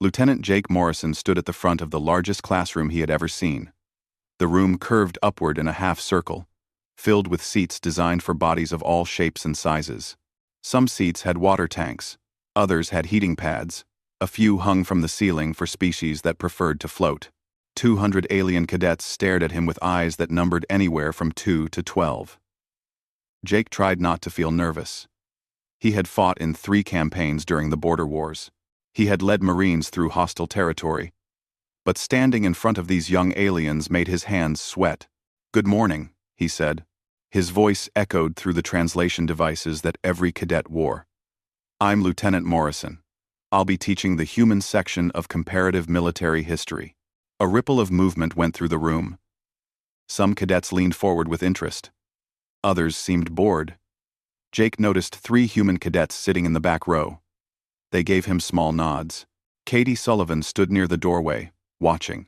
Lieutenant Jake Morrison stood at the front of the largest classroom he had ever seen. The room curved upward in a half-circle, filled with seats designed for bodies of all shapes and sizes. Some seats had water tanks, others had heating pads, a few hung from the ceiling for species that preferred to float. 200 alien cadets stared at him with eyes that numbered anywhere from 2 to 12. Jake tried not to feel nervous. He had fought in 3 campaigns during the border wars. He had led Marines through hostile territory. But standing in front of these young aliens made his hands sweat. "Good morning," he said. His voice echoed through the translation devices that every cadet wore. "I'm Lieutenant Morrison. I'll be teaching the human section of comparative military history." A ripple of movement went through the room. Some cadets leaned forward with interest. Others seemed bored. Jake noticed 3 human cadets sitting in the back row. They gave him small nods. Katie Sullivan stood near the doorway, watching.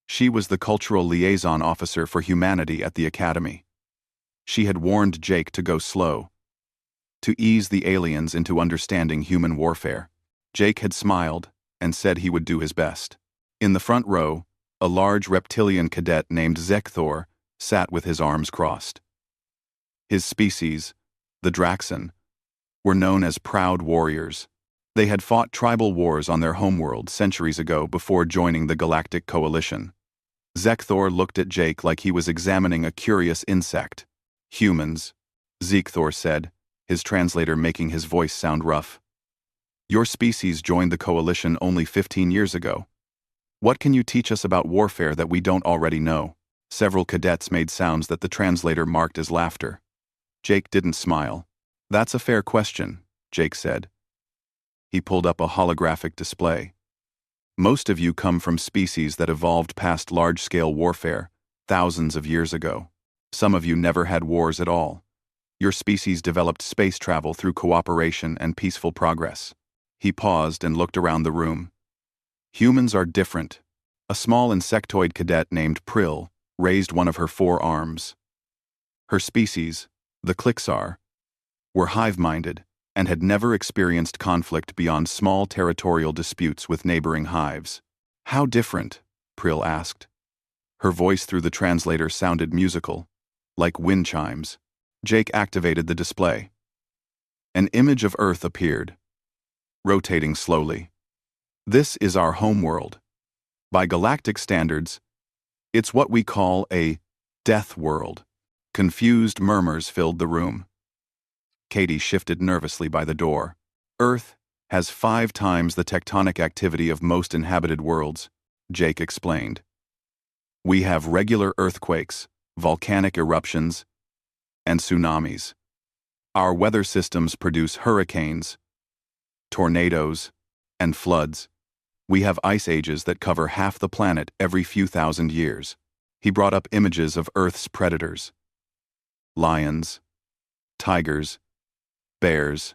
She was the cultural liaison officer for humanity at the academy. She had warned Jake to go slow, to ease the aliens into understanding human warfare. Jake had smiled and said he would do his best. In the front row, a large reptilian cadet named Zekthor sat with his arms crossed. His species, the Draxan, were known as proud warriors. They had fought tribal wars on their homeworld centuries ago before joining the Galactic Coalition. Zekthor looked at Jake like he was examining a curious insect. "Humans," Zekthor said, his translator making his voice sound rough. "Your species joined the Coalition only 15 years ago. What can you teach us about warfare that we don't already know?" Several cadets made sounds that the translator marked as laughter. Jake didn't smile. "That's a fair question," Jake said. He pulled up a holographic display. "Most of you come from species that evolved past large-scale warfare, thousands of years ago. Some of you never had wars at all. Your species developed space travel through cooperation and peaceful progress." He paused and looked around the room. "Humans are different." A small insectoid cadet named Prill raised one of her 4 arms. Her species, the Clixar, were hive-minded and had never experienced conflict beyond small territorial disputes with neighboring hives. "How different?" Prill asked. Her voice through the translator sounded musical, like wind chimes. Jake activated the display. An image of Earth appeared, rotating slowly. "This is our homeworld. By galactic standards, it's what we call a death world." Confused murmurs filled the room. Katie shifted nervously by the door. "Earth has 5 times the tectonic activity of most inhabited worlds," Jake explained. "We have regular earthquakes, volcanic eruptions, and tsunamis. Our weather systems produce hurricanes, tornadoes, and floods. We have ice ages that cover half the planet every few thousand years." He brought up images of Earth's predators. Lions, tigers, bears,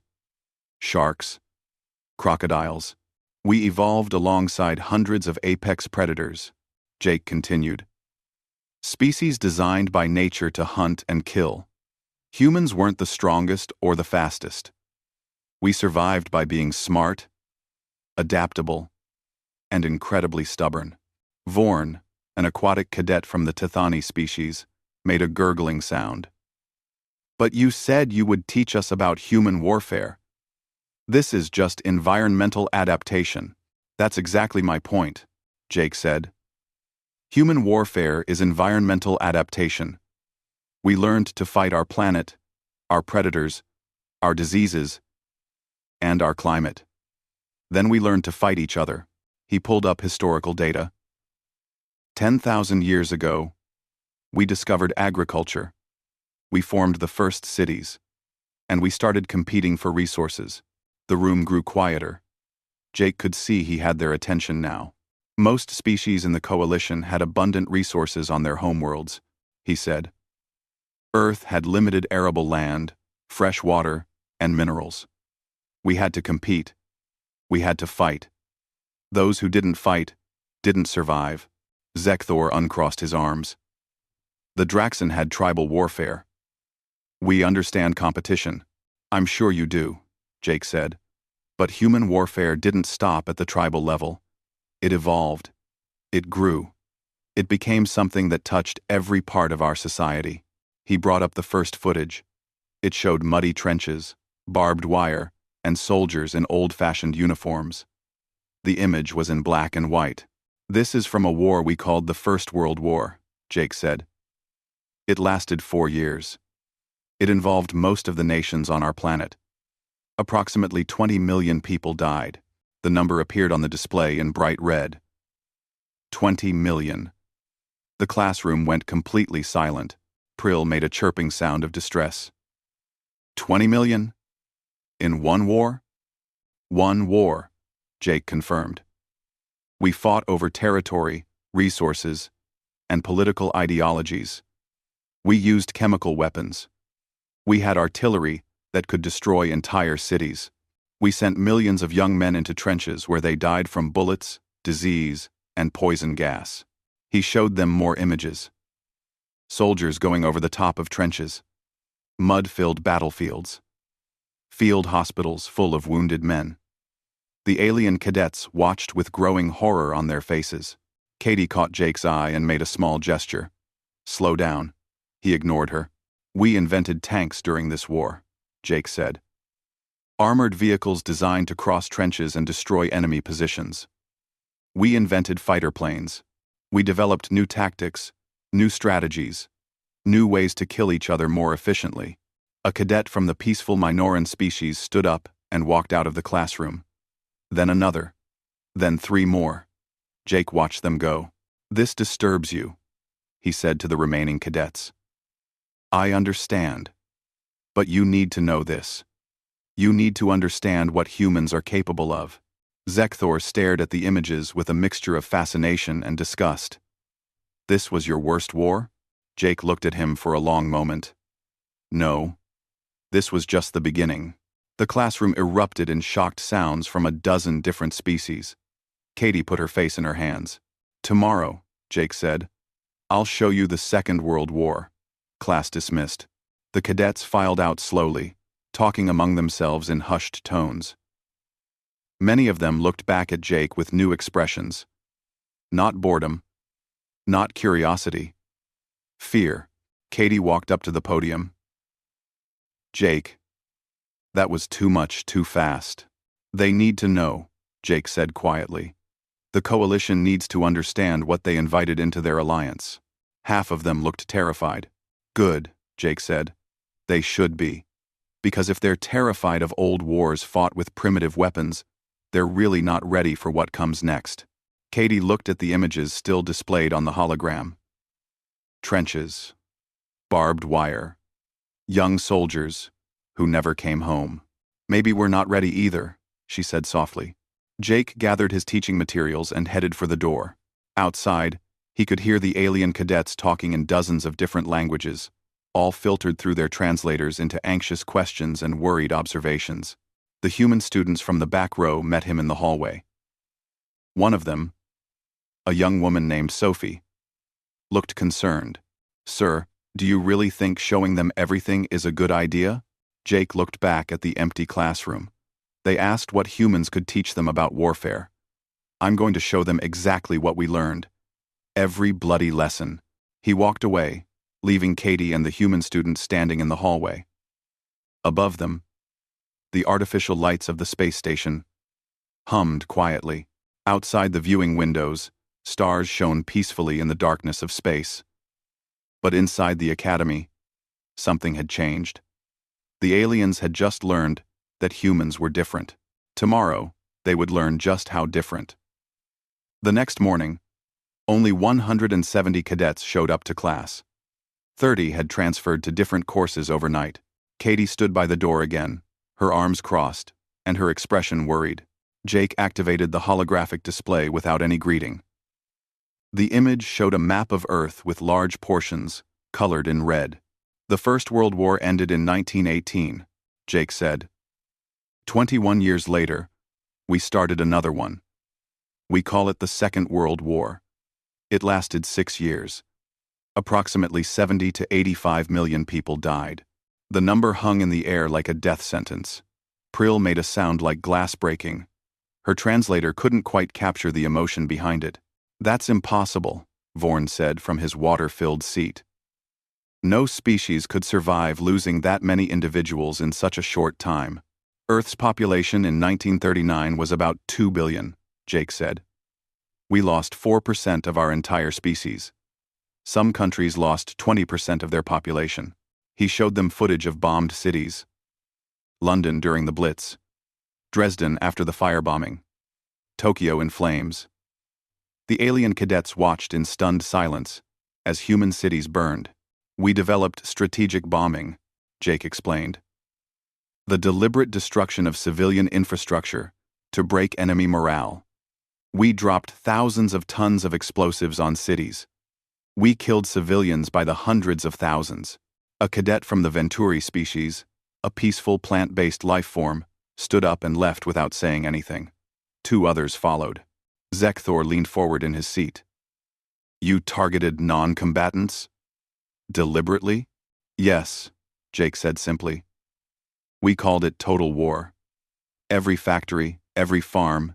sharks, crocodiles. "We evolved alongside hundreds of apex predators," Jake continued. "Species designed by nature to hunt and kill. Humans weren't the strongest or the fastest. We survived by being smart, adaptable, and incredibly stubborn." Vorn, an aquatic cadet from the Tithani species, made a gurgling sound. "But you said you would teach us about human warfare." "This is just environmental adaptation." "That's exactly my point," Jake said. "Human warfare is environmental adaptation. We learned to fight our planet, our predators, our diseases, and our climate. Then we learned to fight each other." He pulled up historical data. 10,000 years ago, we discovered agriculture. We formed the first cities, and we started competing for resources. The room grew quieter. Jake could see he had their attention now. "Most species in the Coalition had abundant resources on their homeworlds," he said. "Earth had limited arable land, fresh water, and minerals. We had to compete. We had to fight. Those who didn't fight didn't survive." Zekthor uncrossed his arms. "The Draxan had tribal warfare. We understand competition." "I'm sure you do," Jake said. But human warfare didn't stop at the tribal level. It evolved. It grew. It became something that touched every part of our society. He brought up the first footage. It showed muddy trenches, barbed wire, and soldiers in old-fashioned uniforms. The image was in black and white. "This is from a war we called the First World War," Jake said. "It lasted 4 years. It involved most of the nations on our planet. Approximately 20 million people died." The number appeared on the display in bright red. 20 million. The classroom went completely silent. Prill made a chirping sound of distress. 20 million? In one war? One war, Jake confirmed. "We fought over territory, resources, and political ideologies. We used chemical weapons. We had artillery that could destroy entire cities. We sent millions of young men into trenches where they died from bullets, disease, and poison gas." He showed them more images. Soldiers going over the top of trenches. Mud-filled battlefields. Field hospitals full of wounded men. The alien cadets watched with growing horror on their faces. Katie caught Jake's eye and made a small gesture. "Slow down." He ignored her. "We invented tanks during this war," Jake said. "Armored vehicles designed to cross trenches and destroy enemy positions. We invented fighter planes. We developed new tactics, new strategies, new ways to kill each other more efficiently." A cadet from the peaceful Minoran species stood up and walked out of the classroom. Then another. Then 3 more. Jake watched them go. "This disturbs you," he said to the remaining cadets. "I understand. But you need to know this. You need to understand what humans are capable of." Zekthor stared at the images with a mixture of fascination and disgust. "This was your worst war?" Jake looked at him for a long moment. "No. This was just the beginning." The classroom erupted in shocked sounds from a dozen different species. Katie put her face in her hands. "Tomorrow," Jake said, "I'll show you the Second World War." Class dismissed. The cadets filed out slowly, talking among themselves in hushed tones. Many of them looked back at Jake with new expressions. Not boredom. Not curiosity. Fear. Katie walked up to the podium. "Jake, that was too much too fast. They need to know," Jake said quietly. "The coalition needs to understand what they invited into their alliance." Half of them looked terrified. "Good," Jake said. "They should be. Because if they're terrified of old wars fought with primitive weapons, they're really not ready for what comes next." Katie looked at the images still displayed on the hologram. Trenches. Barbed wire. Young soldiers who never came home. "Maybe we're not ready either," she said softly. Jake gathered his teaching materials and headed for the door. Outside, he could hear the alien cadets talking in dozens of different languages, all filtered through their translators into anxious questions and worried observations. The human students from the back row met him in the hallway. One of them, a young woman named Sophie, looked concerned. "Sir, do you really think showing them everything is a good idea?" Jake looked back at the empty classroom. "They asked what humans could teach them about warfare. I'm going to show them exactly what we learned. Every bloody lesson." He walked away, leaving Katie and the human students standing in the hallway. Above them, the artificial lights of the space station hummed quietly. Outside the viewing windows, stars shone peacefully in the darkness of space. But inside the academy, something had changed. The aliens had just learned that humans were different. Tomorrow, they would learn just how different. The next morning, only 170 cadets showed up to class. 30 had transferred to different courses overnight. Katie stood by the door again, her arms crossed, and her expression worried. Jake activated the holographic display without any greeting. The image showed a map of Earth with large portions, colored in red. "The First World War ended in 1918, Jake said. 21 years later, we started another one. We call it the Second World War. It lasted 6 years. Approximately 70 to 85 million people died. The number hung in the air like a death sentence. Prill made a sound like glass breaking. Her translator couldn't quite capture the emotion behind it. That's impossible, Vorn said from his water-filled seat. No species could survive losing that many individuals in such a short time. Earth's population in 1939 was about 2 billion, Jake said. We lost 4% of our entire species. Some countries lost 20% of their population. He showed them footage of bombed cities. London during the Blitz. Dresden after the firebombing. Tokyo in flames. The alien cadets watched in stunned silence as human cities burned. We developed strategic bombing, Jake explained. The deliberate destruction of civilian infrastructure to break enemy morale. We dropped thousands of tons of explosives on cities. We killed civilians by the hundreds of thousands. A cadet from the Venturi species, a peaceful plant-based life form, stood up and left without saying anything. 2 others followed. Zekthor leaned forward in his seat. You targeted non-combatants? Deliberately? Yes, Jake said simply. We called it total war. Every factory, every farm,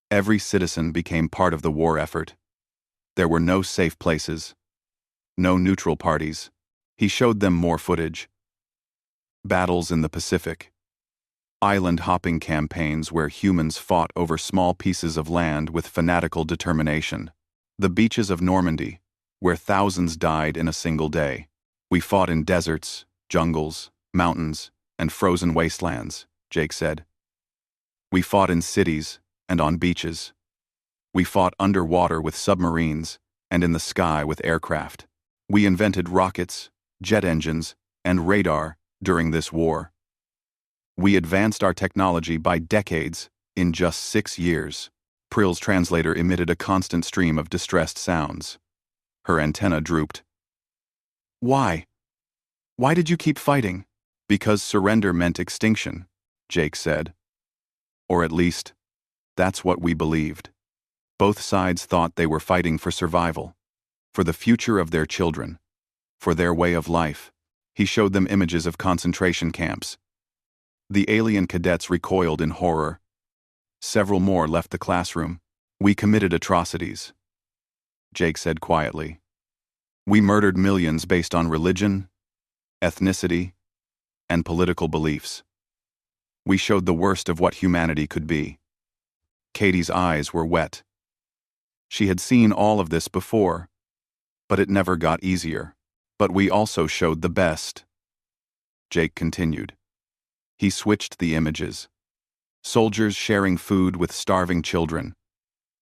every citizen became part of the war effort. There were no safe places. No neutral parties. He showed them more footage. Battles in the Pacific. Island-hopping campaigns where humans fought over small pieces of land with fanatical determination. The beaches of Normandy, where thousands died in a single day. We fought in deserts, jungles, mountains, and frozen wastelands, Jake said. We fought in cities and on beaches. We fought underwater with submarines and in the sky with aircraft. We invented rockets, jet engines, and radar during this war. We advanced our technology by decades in just 6 years. Prill's translator emitted a constant stream of distressed sounds. Her antenna drooped. Why? Why did you keep fighting? Because surrender meant extinction, Jake said. Or at least, that's what we believed. Both sides thought they were fighting for survival, for the future of their children, for their way of life. He showed them images of concentration camps. The alien cadets recoiled in horror. Several more left the classroom. We committed atrocities, Jake said quietly. We murdered millions based on religion, ethnicity, and political beliefs. We showed the worst of what humanity could be. Katie's eyes were wet. She had seen all of this before, but it never got easier. But we also showed the best. Jake continued. He switched the images. Soldiers sharing food with starving children.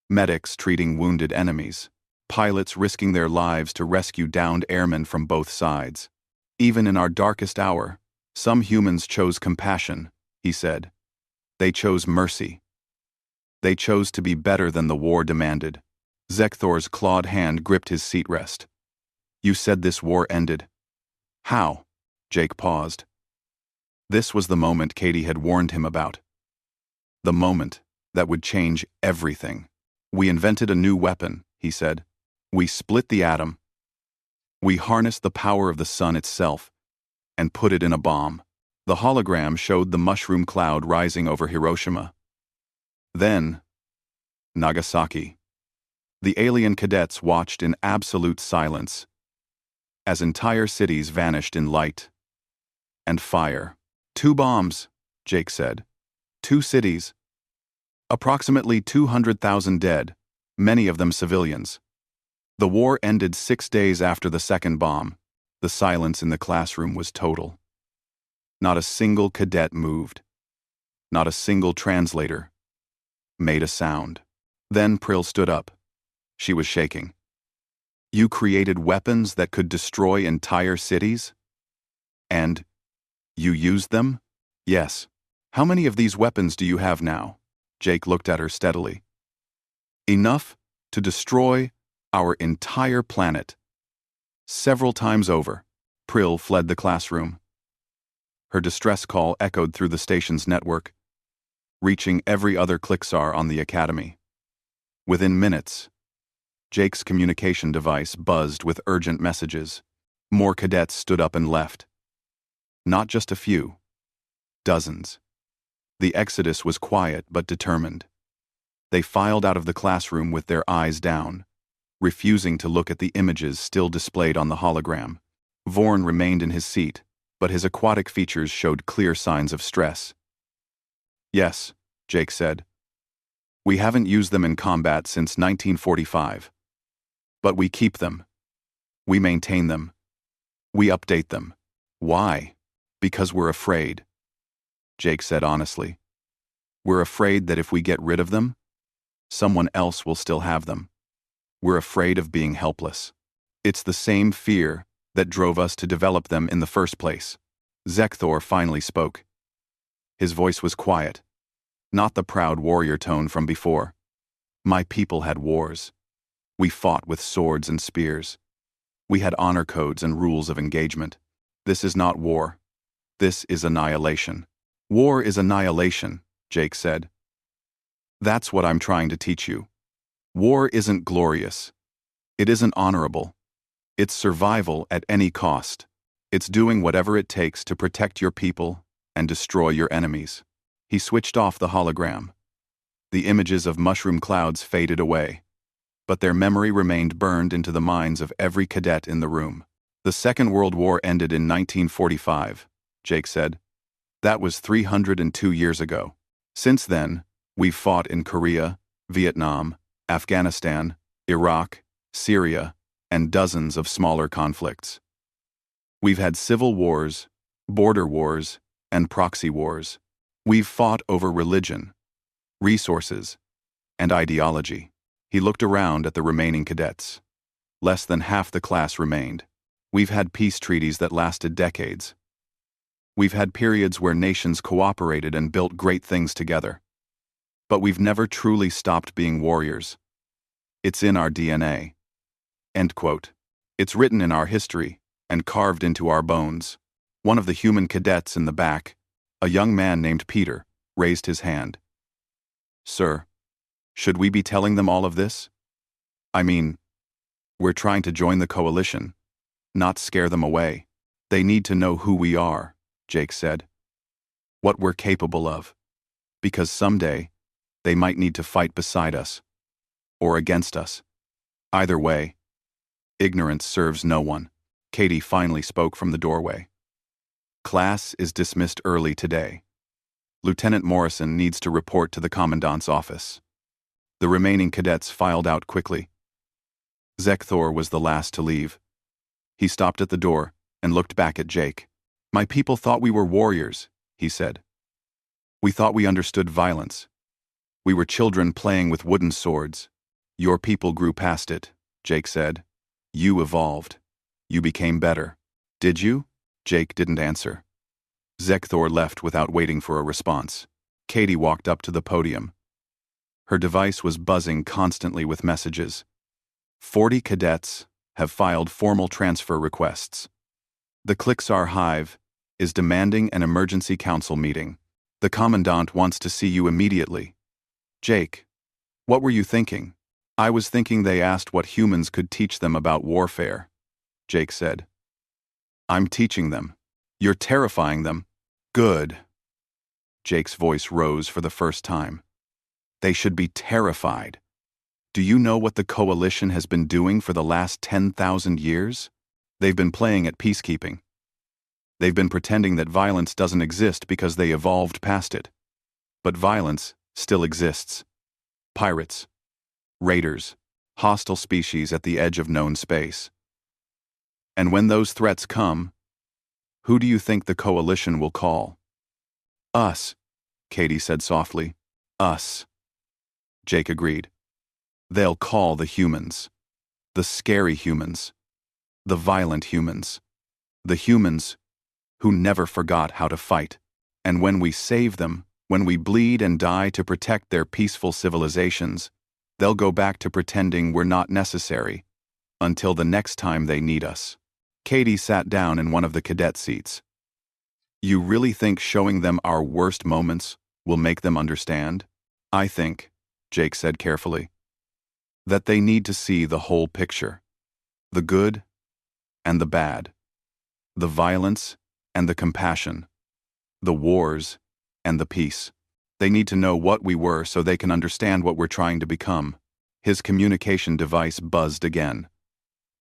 Medics treating wounded enemies. Pilots risking their lives to rescue downed airmen from both sides. Even in our darkest hour, some humans chose compassion, he said. They chose mercy. They chose to be better than the war demanded. Zekthor's clawed hand gripped his seat rest. You said this war ended. How? Jake paused. This was the moment Katie had warned him about. The moment that would change everything. We invented a new weapon, he said. We split the atom. We harnessed the power of the sun itself and put it in a bomb. The hologram showed the mushroom cloud rising over Hiroshima. Then, Nagasaki. The alien cadets watched in absolute silence as entire cities vanished in light and fire. 2 bombs, Jake said. 2 cities. Approximately 200,000 dead, many of them civilians. The war ended 6 days after the second bomb. The silence in the classroom was total. Not a single cadet moved. Not a single translator made a sound. Then Prill stood up. She was shaking. You created weapons that could destroy entire cities? And you used them? Yes. How many of these weapons do you have now? Jake looked at her steadily. Enough to destroy our entire planet. Several times over, Prill fled the classroom. Her distress call echoed through the station's network, reaching every other Clixar on the academy. Within minutes, Jake's communication device buzzed with urgent messages. More cadets stood up and left. Not just a few. Dozens. The exodus was quiet but determined. They filed out of the classroom with their eyes down, refusing to look at the images still displayed on the hologram. Vorn remained in his seat, but his aquatic features showed clear signs of stress. "Yes," Jake said. "We haven't used them in combat since 1945. But we keep them. We maintain them. We update them. Why? Because we're afraid," Jake said honestly. "We're afraid that if we get rid of them, someone else will still have them. We're afraid of being helpless. It's the same fear that drove us to develop them in the first place." Zekthor finally spoke. His voice was quiet, not the proud warrior tone from before. "My people had wars. We fought with swords and spears. We had honor codes and rules of engagement. This is not war. This is annihilation." "War is annihilation," Jake said. "That's what I'm trying to teach you. War isn't glorious. It isn't honorable. It's survival at any cost. It's doing whatever it takes to protect your people and destroy your enemies." He switched off the hologram. The images of mushroom clouds faded away, but their memory remained burned into the minds of every cadet in the room. "The Second World War ended in 1945, Jake said. "That was 302 years ago. Since then, we've fought in Korea, Vietnam, Afghanistan, Iraq, Syria, and dozens of smaller conflicts. We've had civil wars, border wars, and proxy wars. We've fought over religion, resources, and ideology." He looked around at the remaining cadets. Less than half the class remained. "We've had peace treaties that lasted decades. We've had periods where nations cooperated and built great things together. But we've never truly stopped being warriors. It's in our DNA." End quote. "It's written in our history and carved into our bones." One of the human cadets in the back, a young man named Peter, raised his hand. "Sir, should we be telling them all of this? I mean, we're trying to join the coalition, not scare them away. They need to know who we are," Jake said. "What we're capable of. Because someday, they might need to fight beside us. Or against us. Either way, ignorance serves no one." Katie finally spoke from the doorway. "Class is dismissed early today. Lieutenant Morrison needs to report to the Commandant's office." The remaining cadets filed out quickly. Zekthor was the last to leave. He stopped at the door and looked back at Jake. "My people thought we were warriors," he said. "We thought we understood violence. We were children playing with wooden swords. Your people grew past it," Jake said. "You evolved. You became better. Did you?" Jake didn't answer. Zekthor left without waiting for a response. Katie walked up to the podium. Her device was buzzing constantly with messages. 40 cadets have filed formal transfer requests. The Clixar Hive is demanding an emergency council meeting. The Commandant wants to see you immediately. Jake, what were you thinking? "I was thinking they asked what humans could teach them about warfare," Jake said. "I'm teaching them. You're terrifying them." "Good." Jake's voice rose for the first time. "They should be terrified. Do you know what the Coalition has been doing for the last 10,000 years? They've been playing at peacekeeping. They've been pretending that violence doesn't exist because they evolved past it. But violence still exists. Pirates, raiders, hostile species at the edge of known space. And when those threats come, who do you think the Coalition will call?" "Us," Katie said softly. "Us." Jake agreed. "They'll call the humans. The scary humans. The violent humans. The humans who never forgot how to fight. And when we save them, when we bleed and die to protect their peaceful civilizations, they'll go back to pretending we're not necessary until the next time they need us." Katie sat down in one of the cadet seats. "You really think showing them our worst moments will make them understand?" "I think," Jake said carefully, "that they need to see the whole picture. The good and the bad. The violence and the compassion. The wars and the peace." They need to know what we were so they can understand what we're trying to become. His communication device buzzed again.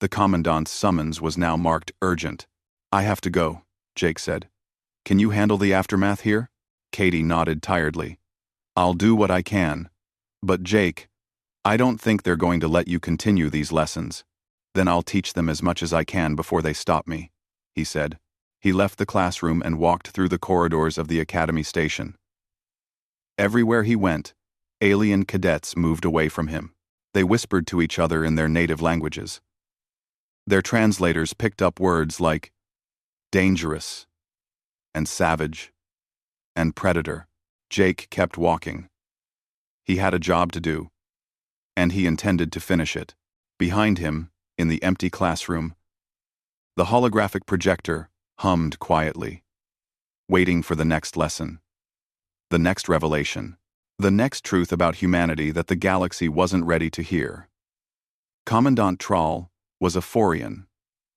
The Commandant's summons was now marked urgent. I have to go, Jake said. Can you handle the aftermath here? Katie nodded tiredly. I'll do what I can. But Jake, I don't think they're going to let you continue these lessons. Then I'll teach them as much as I can before they stop me, he said. He left the classroom and walked through the corridors of the Academy station. Everywhere he went, alien cadets moved away from him. They whispered to each other in their native languages. Their translators picked up words like dangerous and savage and predator. Jake kept walking. He had a job to do, and he intended to finish it. Behind him, in the empty classroom, the holographic projector hummed quietly, waiting for the next lesson, the next revelation, the next truth about humanity that the galaxy wasn't ready to hear. Commandant Traal was a Forian,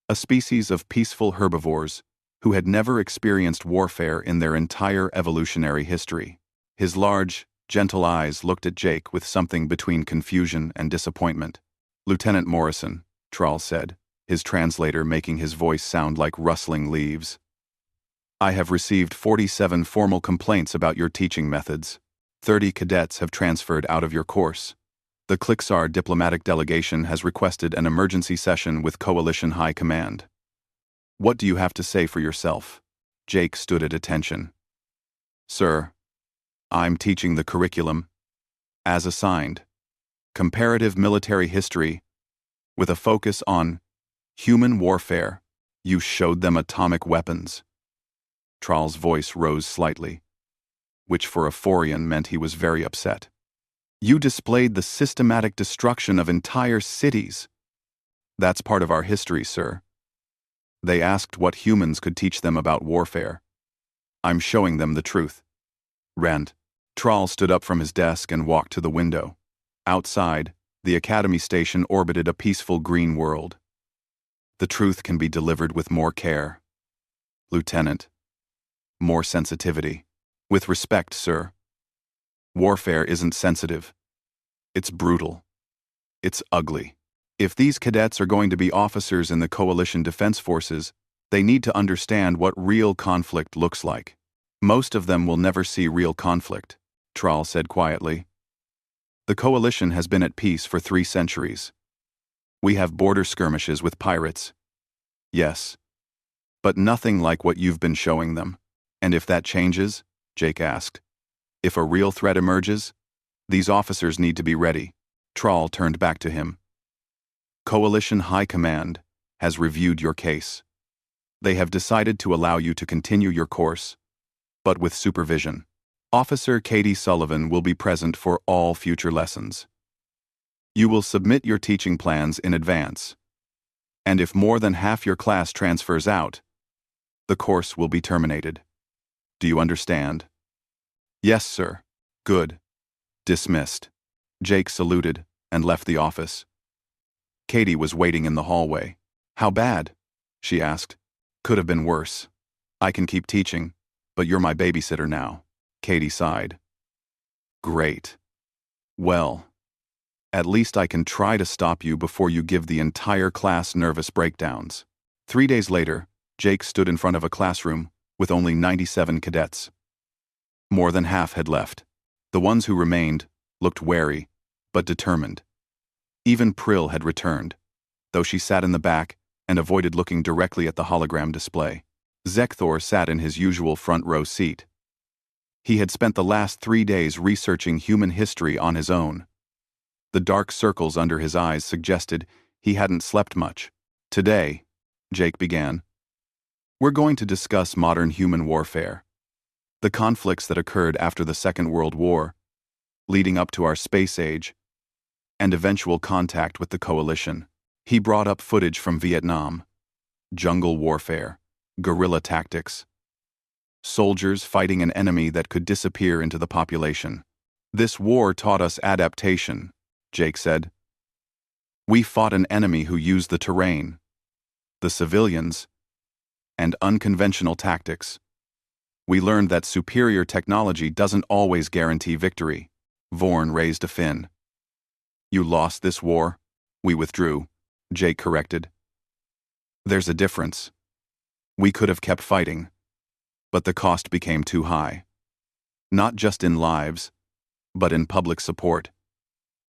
a species of peaceful herbivores who had never experienced warfare in their entire evolutionary history. His large, gentle eyes looked at Jake with something between confusion and disappointment. Lieutenant Morrison, Traal said, his translator making his voice sound like rustling leaves. I have received 47 formal complaints about your teaching methods. 30 cadets have transferred out of your course. The Klixar diplomatic delegation has requested an emergency session with Coalition High Command. What do you have to say for yourself? Jake stood at attention. Sir, I'm teaching the curriculum, as assigned, comparative military history, with a focus on human warfare. You showed them atomic weapons. Traal's voice rose slightly, which for a Forian meant he was very upset. You displayed the systematic destruction of entire cities. That's part of our history, sir. They asked what humans could teach them about warfare. I'm showing them the truth. Rand. Traal stood up from his desk and walked to the window. Outside, the Academy station orbited a peaceful green world. The truth can be delivered with more care. Lieutenant. More sensitivity. With respect, sir. Warfare isn't sensitive. It's brutal. It's ugly. If these cadets are going to be officers in the Coalition Defense Forces, they need to understand what real conflict looks like. Most of them will never see real conflict, Traal said quietly. The Coalition has been at peace for 3 centuries. We have border skirmishes with pirates. Yes. But nothing like what you've been showing them. And if that changes, Jake asked, if a real threat emerges, these officers need to be ready. Traal turned back to him. Coalition High Command has reviewed your case. They have decided to allow you to continue your course, but with supervision. Officer Katie Sullivan will be present for all future lessons. You will submit your teaching plans in advance, and if more than half your class transfers out, the course will be terminated. Do you understand? Yes, sir. Good. Dismissed. Jake saluted and left the office. Katie was waiting in the hallway. How bad? She asked. Could have been worse. I can keep teaching, but you're my babysitter now. Katie sighed. Great. Well, at least I can try to stop you before you give the entire class nervous breakdowns. 3 days later, Jake stood in front of a classroom with only 97 cadets. More than half had left. The ones who remained looked wary, but determined. Even Prill had returned, though she sat in the back and avoided looking directly at the hologram display. Zekthor sat in his usual front row seat. He had spent the last 3 days researching human history on his own. The dark circles under his eyes suggested he hadn't slept much. Today, Jake began, we're going to discuss modern human warfare. The conflicts that occurred after the Second World War, leading up to our space age, and eventual contact with the Coalition. He brought up footage from Vietnam, jungle warfare, guerrilla tactics, soldiers fighting an enemy that could disappear into the population. This war taught us adaptation, Jake said. We fought an enemy who used the terrain, the civilians, and unconventional tactics. We learned that superior technology doesn't always guarantee victory. Vorn raised a fin. You lost this war? We withdrew, Jake corrected. There's a difference. We could have kept fighting, but the cost became too high. Not just in lives, but in public support.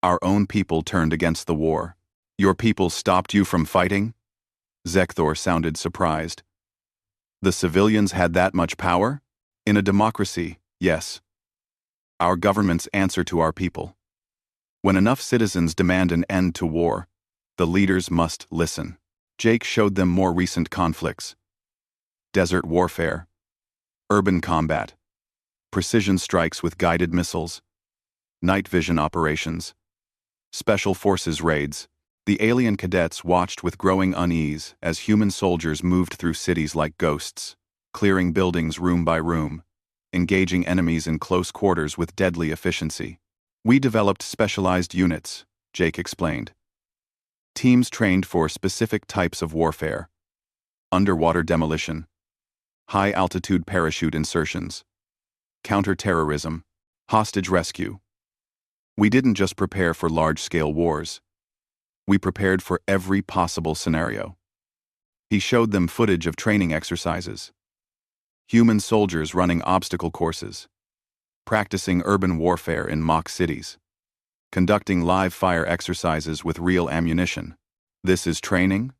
Our own people turned against the war. Your people stopped you from fighting? Zekthor sounded surprised. The civilians had that much power? In a democracy, yes. Our governments answer to our people. When enough citizens demand an end to war, the leaders must listen. Jake showed them more recent conflicts. Desert warfare, urban combat, precision strikes with guided missiles, night vision operations, special forces raids. The alien cadets watched with growing unease as human soldiers moved through cities like ghosts, clearing buildings room by room, engaging enemies in close quarters with deadly efficiency. We developed specialized units, Jake explained. Teams trained for specific types of warfare: underwater demolition, high-altitude parachute insertions, counter-terrorism, hostage rescue. We didn't just prepare for large-scale wars. We prepared for every possible scenario. He showed them footage of training exercises. Human soldiers running obstacle courses, practicing urban warfare in mock cities, conducting live fire exercises with real ammunition. This is training?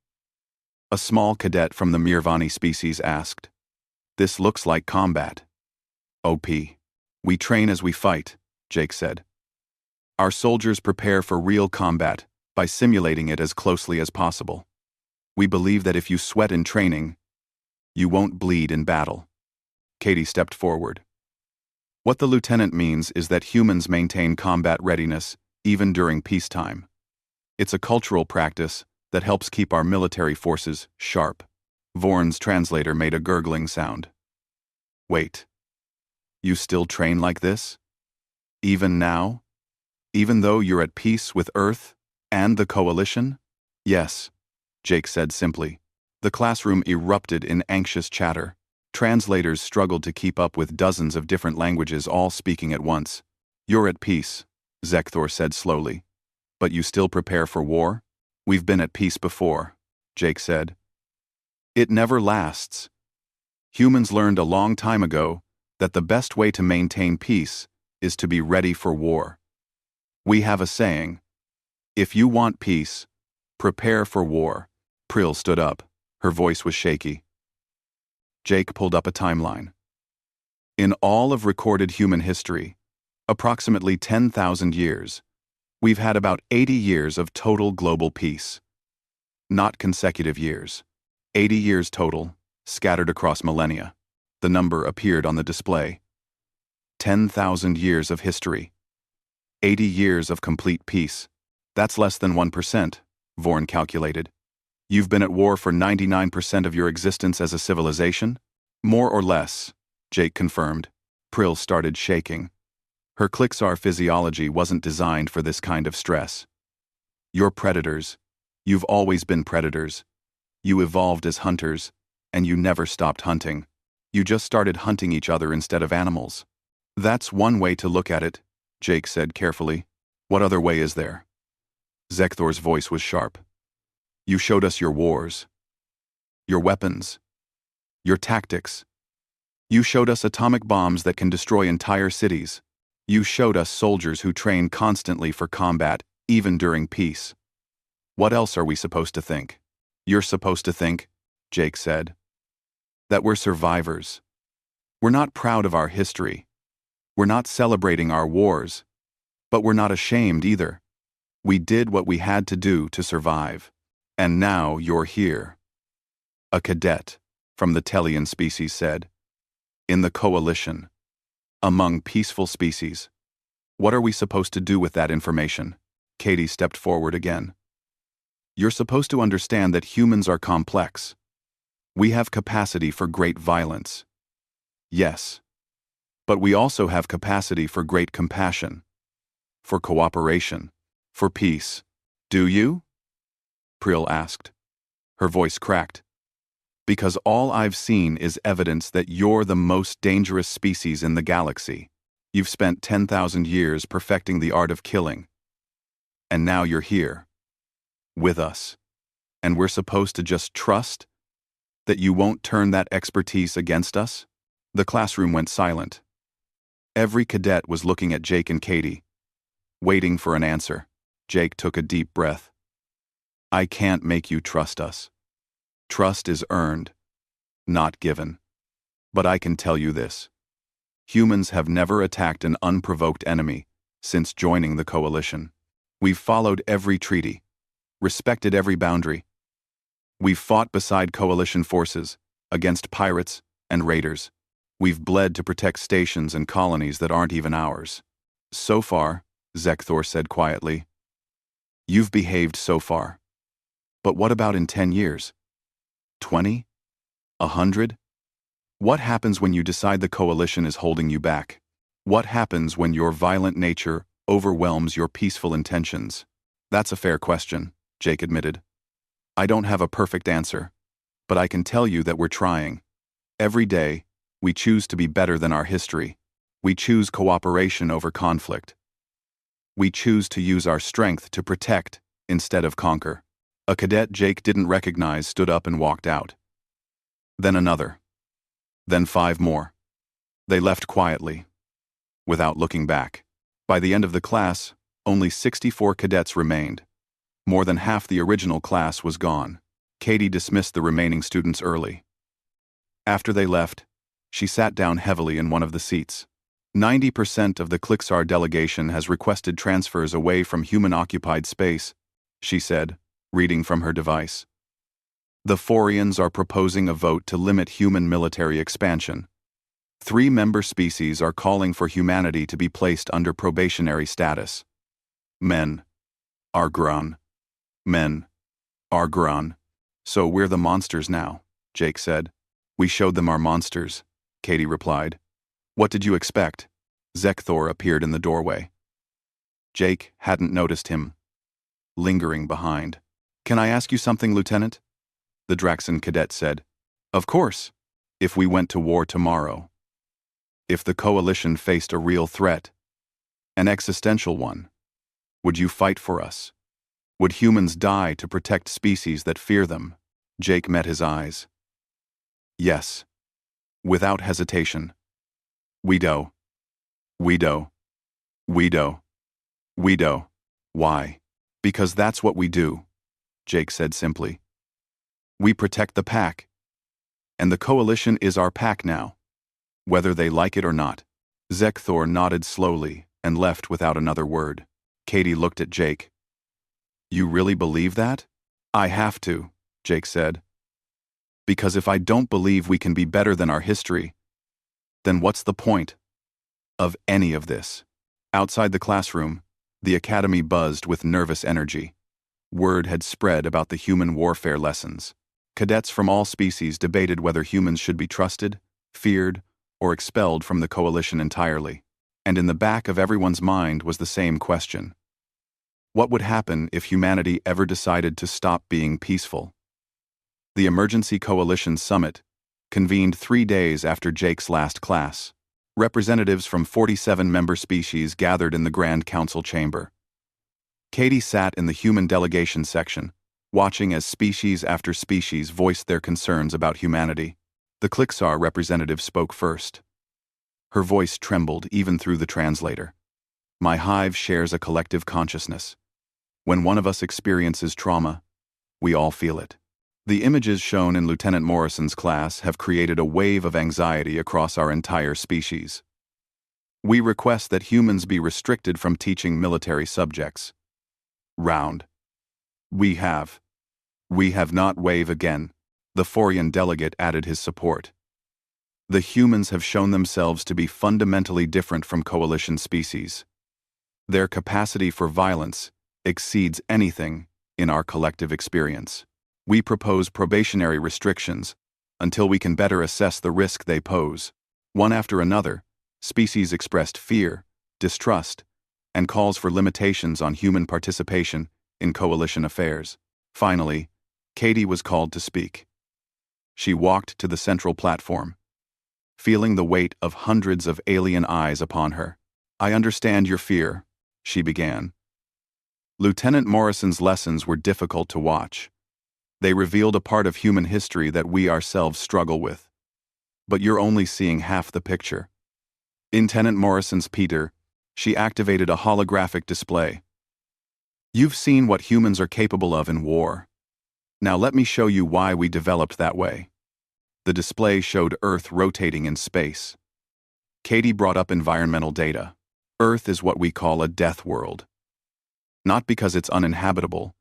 A small cadet from the Mirvani species asked. This looks like combat. OP. We train as we fight, Jake said. Our soldiers prepare for real combat by simulating it as closely as possible. We believe that if you sweat in training, you won't bleed in battle. Katie stepped forward. What the lieutenant means is that humans maintain combat readiness even during peacetime. It's a cultural practice that helps keep our military forces sharp. Vorn's translator made a gurgling sound. Wait. You still train like this? Even now? Even though you're at peace with Earth and the Coalition? Yes, Jake said simply. The classroom erupted in anxious chatter. Translators struggled to keep up with dozens of different languages all speaking at once. You're at peace, Zekthor said slowly. But you still prepare for war? We've been at peace before, Jake said. It never lasts. Humans learned a long time ago that the best way to maintain peace is to be ready for war. We have a saying, if you want peace, prepare for war. Prill stood up. Her voice was shaky. Jake pulled up a timeline. In all of recorded human history, approximately 10,000 years, we've had about 80 years of total global peace. Not consecutive years. 80 years total, scattered across millennia. The number appeared on the display. 10,000 years of history. 80 years of complete peace. That's less than 1%, Vorn calculated. You've been at war for 99% of your existence as a civilization? More or less, Jake confirmed. Prill started shaking. Her Klixar physiology wasn't designed for this kind of stress. You're predators. You've always been predators. You evolved as hunters, and you never stopped hunting. You just started hunting each other instead of animals. That's one way to look at it, Jake said carefully. What other way is there? Zekthor's voice was sharp. You showed us your wars, your weapons, your tactics. You showed us atomic bombs that can destroy entire cities. You showed us soldiers who train constantly for combat, even during peace. What else are we supposed to think? You're supposed to think, Jake said, that we're survivors. We're not proud of our history. We're not celebrating our wars. But we're not ashamed either. We did what we had to do to survive. And now you're here. A cadet, from the Tellian species said. In the Coalition. Among peaceful species. What are we supposed to do with that information? Katie stepped forward again. You're supposed to understand that humans are complex. We have capacity for great violence. Yes. But we also have capacity for great compassion. For cooperation. For peace. Do you? Prill asked. Her voice cracked. Because all I've seen is evidence that you're the most dangerous species in the galaxy. You've spent 10,000 years perfecting the art of killing. And now you're here. With us. And we're supposed to just trust that you won't turn that expertise against us? The classroom went silent. Every cadet was looking at Jake and Katie, waiting for an answer. Jake took a deep breath. I can't make you trust us. Trust is earned, not given. But I can tell you this. Humans have never attacked an unprovoked enemy since joining the coalition. We've followed every treaty, respected every boundary. We've fought beside coalition forces, against pirates and raiders. We've bled to protect stations and colonies that aren't even ours. So far, Zekthor said quietly. You've behaved so far. But what about in 10 years? 20? 100? What happens when you decide the coalition is holding you back? What happens when your violent nature overwhelms your peaceful intentions? That's a fair question, Jake admitted. I don't have a perfect answer, but I can tell you that we're trying. Every day, we choose to be better than our history. We choose cooperation over conflict. We choose to use our strength to protect instead of conquer. A cadet Jake didn't recognize stood up and walked out. Then another. Then 5 more. They left quietly, without looking back. By the end of the class, only 64 cadets remained. More than half the original class was gone. Katie dismissed the remaining students early. After they left, she sat down heavily in one of the seats. 90% of the Clixar delegation has requested transfers away from human-occupied space, she said, reading from her device. The Forians are proposing a vote to limit human military expansion. 3 member species are calling for humanity to be placed under probationary status. Men. Argron. Men. Argron. So we're the monsters now, Jake said. We showed them our monsters, Katie replied. What did you expect? Zekthor appeared in the doorway. Jake hadn't noticed him, lingering behind. Can I ask you something, Lieutenant? The Draxan cadet said. Of course, if we went to war tomorrow. If the coalition faced a real threat, an existential one, would you fight for us? Would humans die to protect species that fear them? Jake met his eyes. Yes. Without hesitation. Wedo. Wedo. Wedo. Wedo. Why? Because that's what we do, Jake said simply. We protect the pack. And the coalition is our pack now, whether they like it or not. Zekthor nodded slowly and left without another word. Katie looked at Jake. You really believe that? I have to, Jake said. Because if I don't believe we can be better than our history, then what's the point of any of this? Outside the classroom, the academy buzzed with nervous energy. Word had spread about the human warfare lessons. Cadets from all species debated whether humans should be trusted, feared, or expelled from the coalition entirely. And in the back of everyone's mind was the same question. What would happen if humanity ever decided to stop being peaceful? The Emergency Coalition Summit convened 3 days after Jake's last class. Representatives from 47 member species gathered in the Grand Council chamber. Katie sat in the human delegation section, watching as species after species voiced their concerns about humanity. The Clixar representative spoke first. Her voice trembled even through the translator. My hive shares a collective consciousness. When one of us experiences trauma, we all feel it. The images shown in Lieutenant Morrison's class have created a wave of anxiety across our entire species. We request that humans be restricted from teaching military subjects. Round. We have not wave again. The Forian delegate added his support. The humans have shown themselves to be fundamentally different from coalition species. Their capacity for violence exceeds anything in our collective experience. We propose probationary restrictions until we can better assess the risk they pose. One after another, species expressed fear, distrust, and calls for limitations on human participation in coalition affairs. Finally, Katie was called to speak. She walked to the central platform, feeling the weight of hundreds of alien eyes upon her. "I understand your fear," she began. Lieutenant Morrison's lessons were difficult to watch. They revealed a part of human history that we ourselves struggle with. But you're only seeing half the picture. In Lieutenant Morrison's Peter, she activated a holographic display. "You've seen what humans are capable of in war. Now let me show you why we developed that way." The display showed Earth rotating in space. Katie brought up environmental data. Earth is what we call a death world. Not because it's uninhabitable,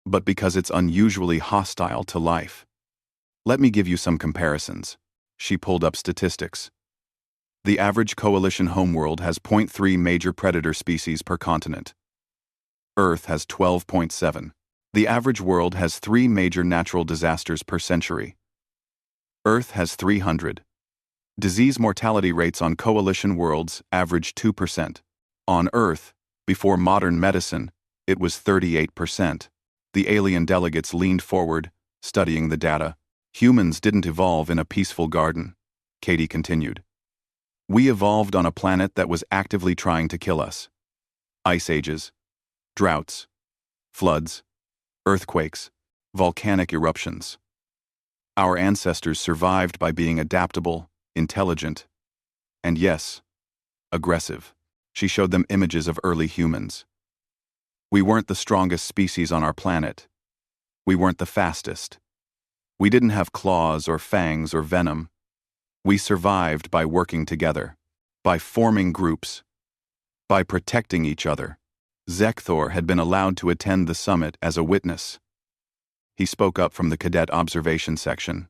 but because it's unusually hostile to life. Let me give you some comparisons. She pulled up statistics. The average coalition homeworld has 0.3 major predator species per continent. Earth has 12.7. The average world has 3 major natural disasters per century. Earth has 300. Disease mortality rates on coalition worlds average 2%. On Earth, before modern medicine, it was 38%. The alien delegates leaned forward, studying the data. "Humans didn't evolve in a peaceful garden," Katie continued. "We evolved on a planet that was actively trying to kill us. Ice ages, droughts, floods, earthquakes, volcanic eruptions. Our ancestors survived by being adaptable, intelligent, and yes, aggressive." She showed them images of early humans. "We weren't the strongest species on our planet. We weren't the fastest. We didn't have claws or fangs or venom. We survived by working together, by forming groups, by protecting each other." Zekthor had been allowed to attend the summit as a witness. He spoke up from the cadet observation section.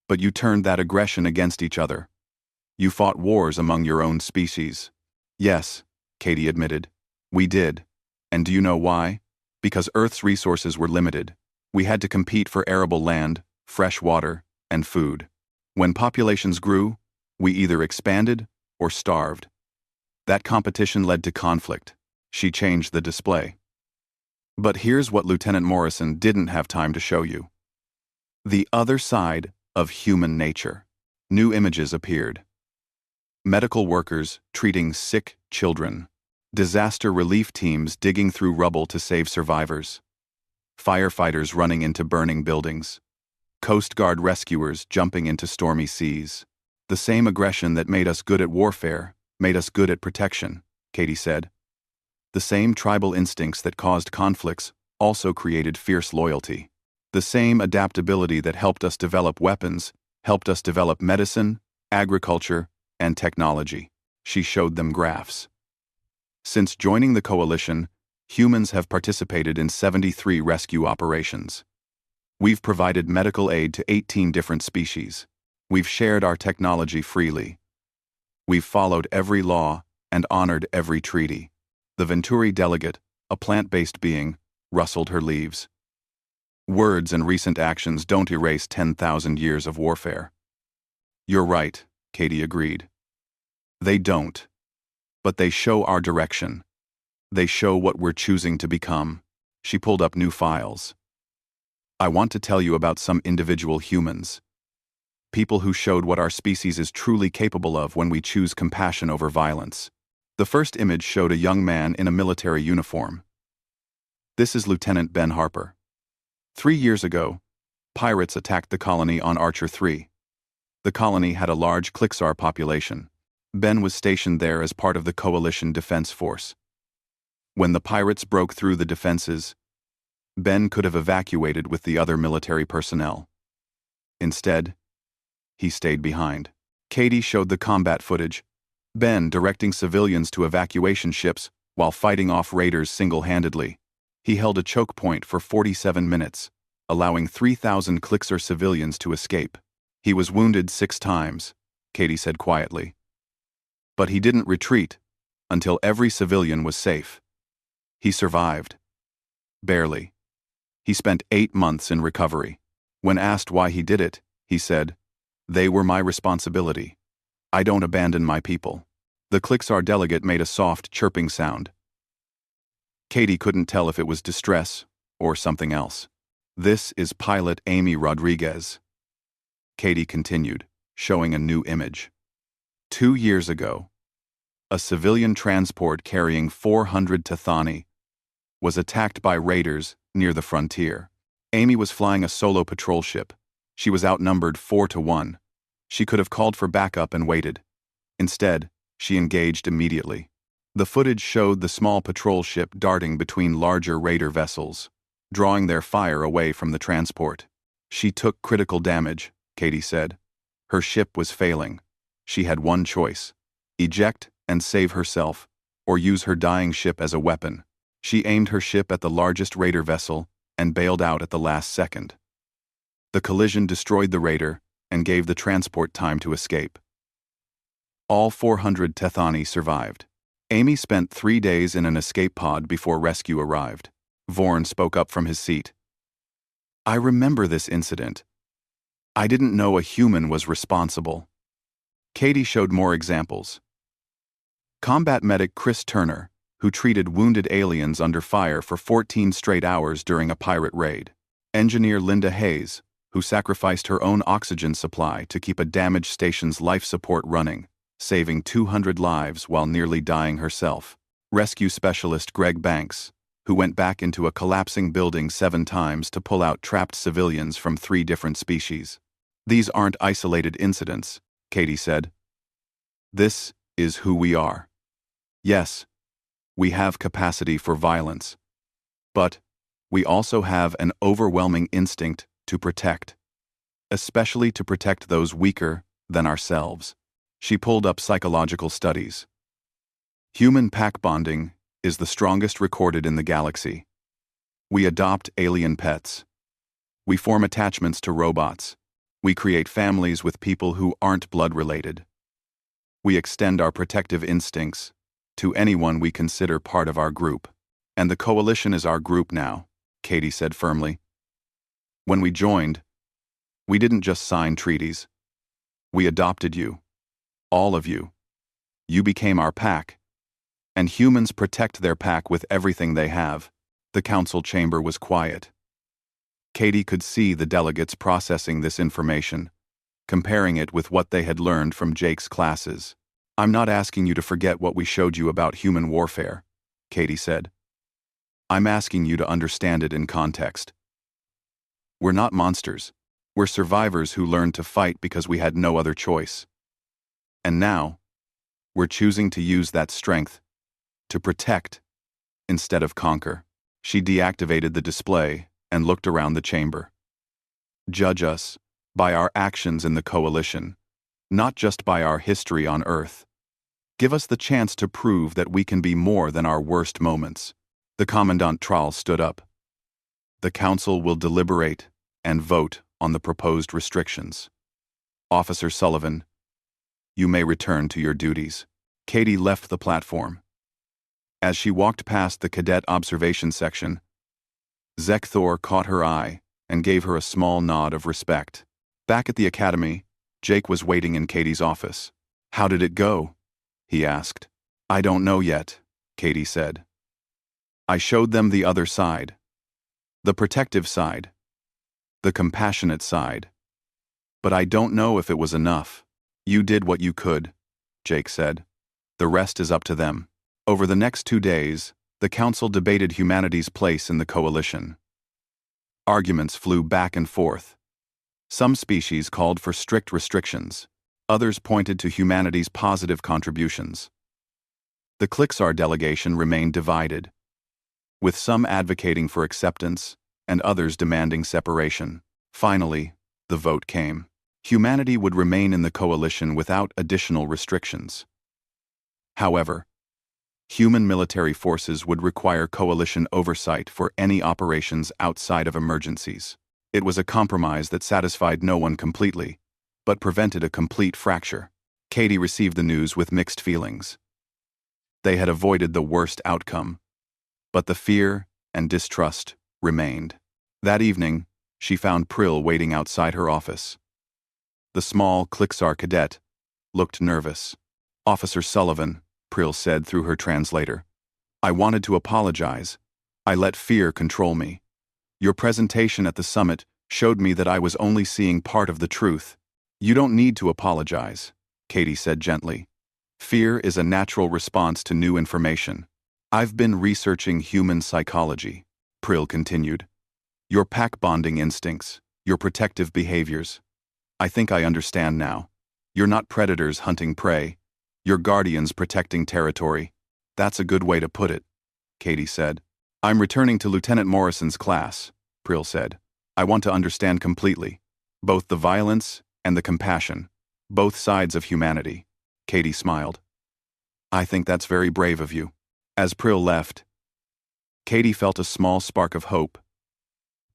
"But you turned that aggression against each other. You fought wars among your own species." "Yes," Katie admitted. "We did. And do you know why? Because Earth's resources were limited. We had to compete for arable land, fresh water, and food. When populations grew, we either expanded or starved. That competition led to conflict." She changed the display. "But here's what Lieutenant Morrison didn't have time to show you. The other side of human nature." New images appeared. Medical workers treating sick children. Disaster relief teams digging through rubble to save survivors. Firefighters running into burning buildings. Coast Guard rescuers jumping into stormy seas. "The same aggression that made us good at warfare made us good at protection," Katie said. "The same tribal instincts that caused conflicts also created fierce loyalty. The same adaptability that helped us develop weapons helped us develop medicine, agriculture, and technology." She showed them graphs. Since joining the coalition, humans have participated in 73 rescue operations. We've provided medical aid to 18 different species. We've shared our technology freely. We've followed every law and honored every treaty. The Venturi delegate, a plant-based being, rustled her leaves. "Words and recent actions don't erase 10,000 years of warfare." "You're right," Katie agreed. "They don't. But they show our direction. They show what we're choosing to become." She pulled up new files. "I want to tell you about some individual humans. People who showed what our species is truly capable of when we choose compassion over violence." The first image showed a young man in a military uniform. "This is Lieutenant Ben Harper. 3 years ago, pirates attacked the colony on Archer 3. The colony had a large Clixar population. Ben was stationed there as part of the Coalition Defense Force. When the pirates broke through the defenses, Ben could have evacuated with the other military personnel. Instead, he stayed behind." Katie showed the combat footage. Ben directing civilians to evacuation ships while fighting off raiders single-handedly. He held a choke point for 47 minutes, allowing 3,000 Clixar civilians to escape. "He was wounded 6 times, Katie said quietly. "But he didn't retreat until every civilian was safe. He survived. Barely. He spent 8 months in recovery. When asked why he did it, he said, 'They were my responsibility. I don't abandon my people.'" The Clixar delegate made a soft, chirping sound. Katie couldn't tell if it was distress or something else. "This is Pilot Amy Rodriguez. Katie continued, showing a new image. 2 years ago, a civilian transport carrying 400 Tathani was attacked by raiders near the frontier. Amy was flying a solo patrol ship. She was outnumbered 4-1. She could have called for backup and waited. Instead, she engaged immediately. The footage showed the small patrol ship darting between larger raider vessels, drawing their fire away from the transport. She took critical damage, Katie said. Her ship was failing. She had one choice: eject and save herself, or use her dying ship as a weapon. She aimed her ship at the largest raider vessel and bailed out at the last second. The collision destroyed the raider and gave the transport time to escape. All 400 Tethani survived. Amy spent 3 days in an escape pod before rescue arrived. Vorn spoke up from his seat. I remember this incident. I didn't know a human was responsible. Katie showed more examples. Combat medic Chris Turner, who treated wounded aliens under fire for 14 straight hours during a pirate raid. Engineer Linda Hayes, who sacrificed her own oxygen supply to keep a damaged station's life support running, saving 200 lives while nearly dying herself. Rescue specialist Greg Banks, who went back into a collapsing building 7 times to pull out trapped civilians from 3 different species. These aren't isolated incidents, Katie said. This is who we are. Yes, we have capacity for violence, but we also have an overwhelming instinct to protect, especially to protect those weaker than ourselves. She pulled up psychological studies. Human pack bonding is the strongest recorded in the galaxy. We adopt alien pets. We form attachments to robots. We create families with people who aren't blood-related. We extend our protective instincts to anyone we consider part of our group. And the coalition is our group now, Katie said firmly. When we joined, we didn't just sign treaties. We adopted you. All of you. You became our pack. And humans protect their pack with everything they have. The council chamber was quiet. Katie could see the delegates processing this information, comparing it with what they had learned from Jake's classes. I'm not asking you to forget what we showed you about human warfare, Katie said. I'm asking you to understand it in context. We're not monsters. We're survivors who learned to fight because we had no other choice. And now, we're choosing to use that strength to protect instead of conquer. She deactivated the display and looked around the chamber. Judge us by our actions in the coalition, not just by our history on Earth. Give us the chance to prove that we can be more than our worst moments. The Commandant Tral stood up. The Council will deliberate and vote on the proposed restrictions. Officer Sullivan, you may return to your duties. Katie left the platform. As she walked past the cadet observation section, Zekthor caught her eye and gave her a small nod of respect. Back at the academy, Jake was waiting in Katie's office. How did it go? He asked. I don't know yet, Katie said. I showed them the other side. The protective side. The compassionate side. But I don't know if it was enough. You did what you could, Jake said. The rest is up to them. Over the next 2 days, the Council debated humanity's place in the coalition. Arguments flew back and forth. Some species called for strict restrictions. Others pointed to humanity's positive contributions. The Clixar delegation remained divided, with some advocating for acceptance and others demanding separation. Finally, the vote came. Humanity would remain in the coalition without additional restrictions. However, human military forces would require coalition oversight for any operations outside of emergencies. It was a compromise that satisfied no one completely, but prevented a complete fracture. Katie received the news with mixed feelings. They had avoided the worst outcome, but the fear and distrust remained. That evening, she found Prill waiting outside her office. The small Clixar cadet looked nervous. Officer Sullivan, Prill said through her translator. I wanted to apologize. I let fear control me. Your presentation at the summit showed me that I was only seeing part of the truth. You don't need to apologize, Katie said gently. Fear is a natural response to new information. I've been researching human psychology, Prill continued. Your pack bonding instincts, your protective behaviors. I think I understand now. You're not predators hunting prey. You're guardians protecting territory. That's a good way to put it, Katie said. I'm returning to Lieutenant Morrison's class, Prill said. I want to understand completely. Both the violence and the compassion. Both sides of humanity. Katie smiled. I think that's very brave of you. As Prill left, Katie felt a small spark of hope.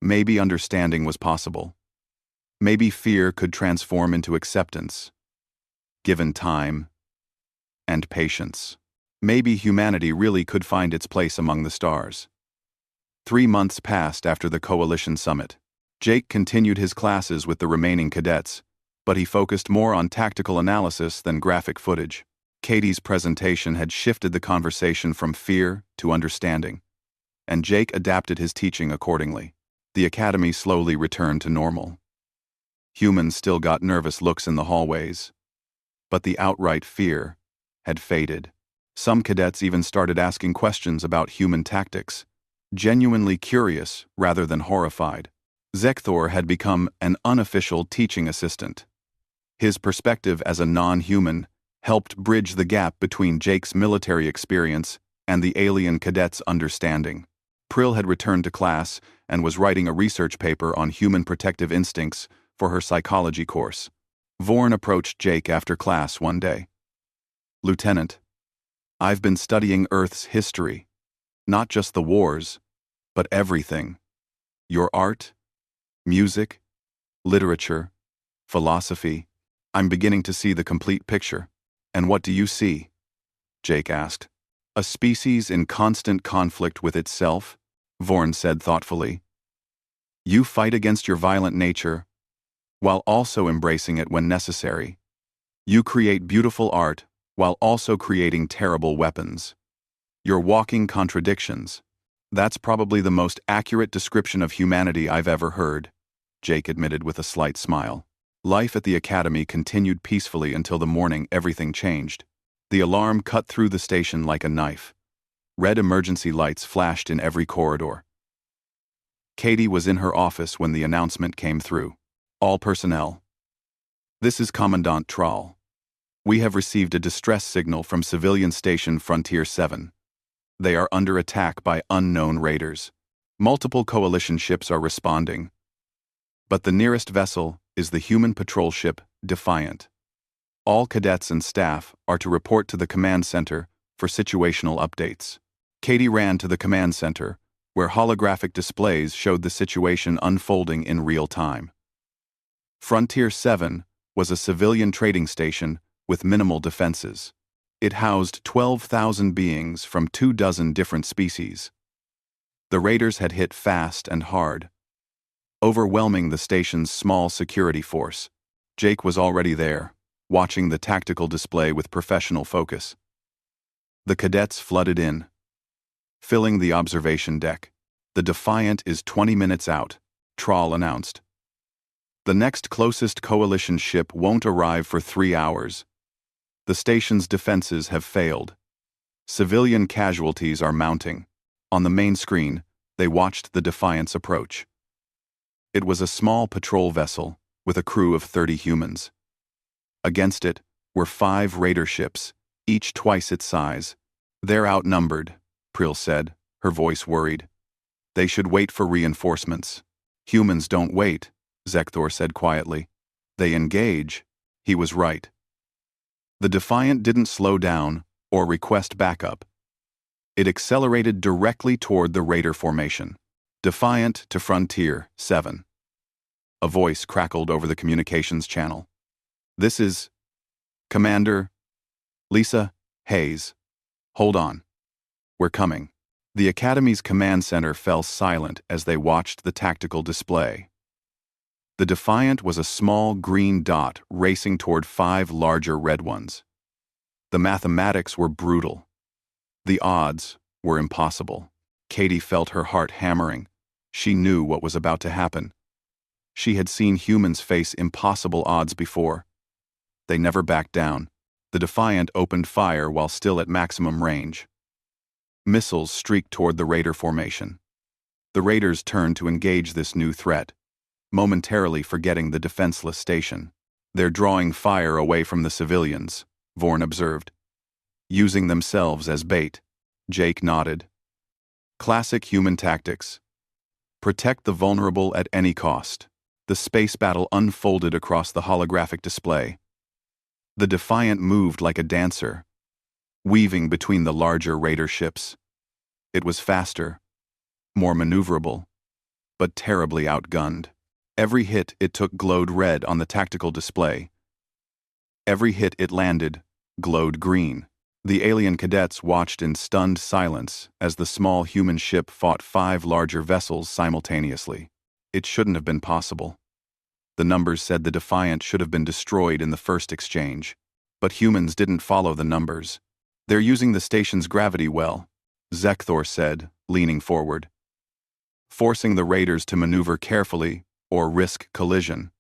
Maybe understanding was possible. Maybe fear could transform into acceptance. Given time and patience. Maybe humanity really could find its place among the stars. 3 months passed after the Coalition Summit. Jake continued his classes with the remaining cadets, but he focused more on tactical analysis than graphic footage. Katie's presentation had shifted the conversation from fear to understanding, and Jake adapted his teaching accordingly. The academy slowly returned to normal. Humans still got nervous looks in the hallways, but the outright fear had faded. Some cadets even started asking questions about human tactics, genuinely curious rather than horrified. Zekthor had become an unofficial teaching assistant. His perspective as a non-human helped bridge the gap between Jake's military experience and the alien cadets' understanding. Prill had returned to class and was writing a research paper on human protective instincts for her psychology course. Vorn approached Jake after class one day. Lieutenant, I've been studying Earth's history, not just the wars, but everything. Your art, music, literature, philosophy. I'm beginning to see the complete picture. And what do you see? Jake asked. A species in constant conflict with itself, Vorn said thoughtfully. You fight against your violent nature, while also embracing it when necessary. You create beautiful art, while also creating terrible weapons. You're walking contradictions. That's probably the most accurate description of humanity I've ever heard, Jake admitted with a slight smile. Life at the academy continued peacefully until the morning everything changed. The alarm cut through the station like a knife. Red emergency lights flashed in every corridor. Katie was in her office when the announcement came through. All personnel. This is Commandant Traal. We have received a distress signal from Civilian Station Frontier 7. They are under attack by unknown raiders. Multiple coalition ships are responding. But the nearest vessel is the human patrol ship Defiant. All cadets and staff are to report to the command center for situational updates. Katie ran to the command center, where holographic displays showed the situation unfolding in real time. Frontier 7 was a civilian trading station with minimal defenses. It housed 12,000 beings from 24 different species. The raiders had hit fast and hard, overwhelming the station's small security force. Jake was already there, watching the tactical display with professional focus. The cadets flooded in, filling the observation deck. The Defiant is 20 minutes out, Traal announced. The next closest coalition ship won't arrive for 3 hours. The station's defenses have failed. Civilian casualties are mounting. On the main screen, they watched the Defiant's approach. It was a small patrol vessel with a crew of 30 humans. Against it were 5 raider ships, each twice its size. They're outnumbered, Prill said, her voice worried. They should wait for reinforcements. Humans don't wait, Zekthor said quietly. They engage. He was right. The Defiant didn't slow down or request backup. It accelerated directly toward the raider formation. Defiant to Frontier 7. A voice crackled over the communications channel. This is Commander Lisa Hayes. Hold on. We're coming. The Academy's command center fell silent as they watched the tactical display. The Defiant was a small green dot racing toward 5 larger red ones. The mathematics were brutal. The odds were impossible. Katie felt her heart hammering. She knew what was about to happen. She had seen humans face impossible odds before. They never backed down. The Defiant opened fire while still at maximum range. Missiles streaked toward the Raider formation. The Raiders turned to engage this new threat, momentarily forgetting the defenseless station. "They're drawing fire away from the civilians," Vorn observed. "Using themselves as bait," Jake nodded. "Classic human tactics. Protect the vulnerable at any cost." The space battle unfolded across the holographic display. The Defiant moved like a dancer, weaving between the larger Raider ships. It was faster, more maneuverable, but terribly outgunned. Every hit it took glowed red on the tactical display. Every hit it landed glowed green. The alien cadets watched in stunned silence as the small human ship fought 5 larger vessels simultaneously. It shouldn't have been possible. The numbers said the Defiant should have been destroyed in the first exchange. But humans didn't follow the numbers. "They're using the station's gravity well," Zekthor said, leaning forward. "Forcing the Raiders to maneuver carefully or risk collision.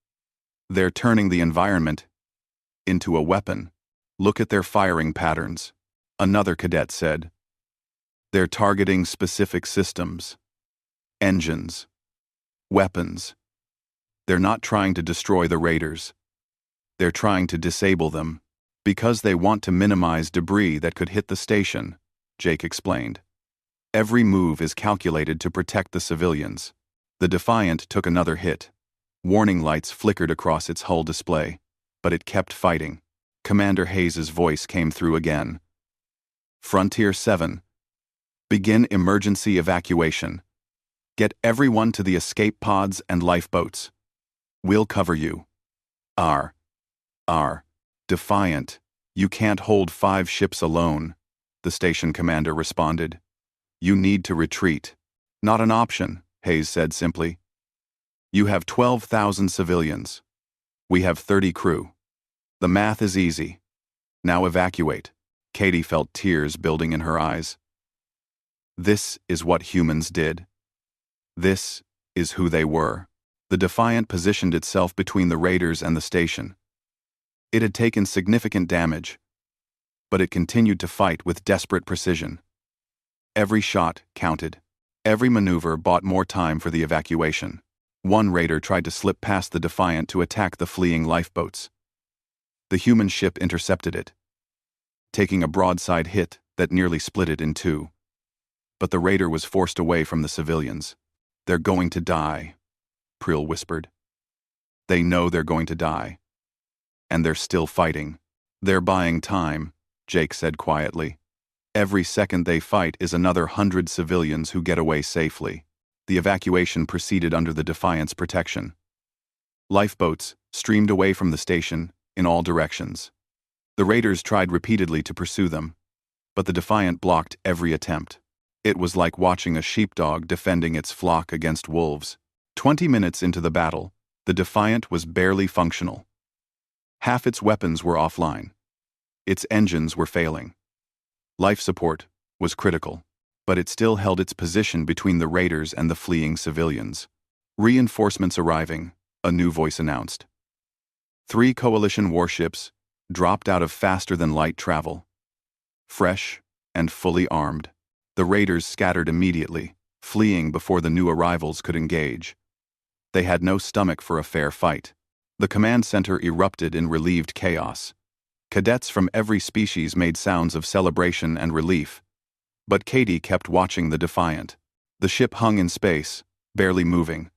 They're turning the environment into a weapon. Look at their firing patterns," another cadet said. "They're targeting specific systems, engines, weapons. They're not trying to destroy the Raiders. They're trying to disable them, because they want to minimize debris that could hit the station," Jake explained. "Every move is calculated to protect the civilians." The Defiant took another hit. Warning lights flickered across its hull display, but it kept fighting. Commander Hayes's voice came through again. "Frontier 7. Begin emergency evacuation. Get everyone to the escape pods and lifeboats. We'll cover you." R. Defiant, "You can't hold 5 ships alone," the station commander responded. "You need to retreat." "Not an option," Hayes said simply. "You have 12,000 civilians. We have 30 crew. The math is easy. Now evacuate." Katie felt tears building in her eyes. This is what humans did. This is who they were. The Defiant positioned itself between the Raiders and the station. It had taken significant damage, but it continued to fight with desperate precision. Every shot counted. Every maneuver bought more time for the evacuation. One Raider tried to slip past the Defiant to attack the fleeing lifeboats. The human ship intercepted it, taking a broadside hit that nearly split it in 2. But the Raider was forced away from the civilians. "They're going to die," Prill whispered. "They know they're going to die. And they're still fighting. They're buying time," Jake said quietly. "Every second they fight is another 100 civilians who get away safely." The evacuation proceeded under the Defiant's protection. Lifeboats streamed away from the station in all directions. The Raiders tried repeatedly to pursue them, but the Defiant blocked every attempt. It was like watching a sheepdog defending its flock against wolves. 20 minutes into the battle, the Defiant was barely functional. Half its weapons were offline. Its engines were failing. Life support was critical, but it still held its position between the Raiders and the fleeing civilians. "Reinforcements arriving," a new voice announced. 3 coalition warships dropped out of faster-than-light travel. Fresh and fully armed, the Raiders scattered immediately, fleeing before the new arrivals could engage. They had no stomach for a fair fight. The command center erupted in relieved chaos. Cadets from every species made sounds of celebration and relief. But Katie kept watching the Defiant. The ship hung in space, barely moving.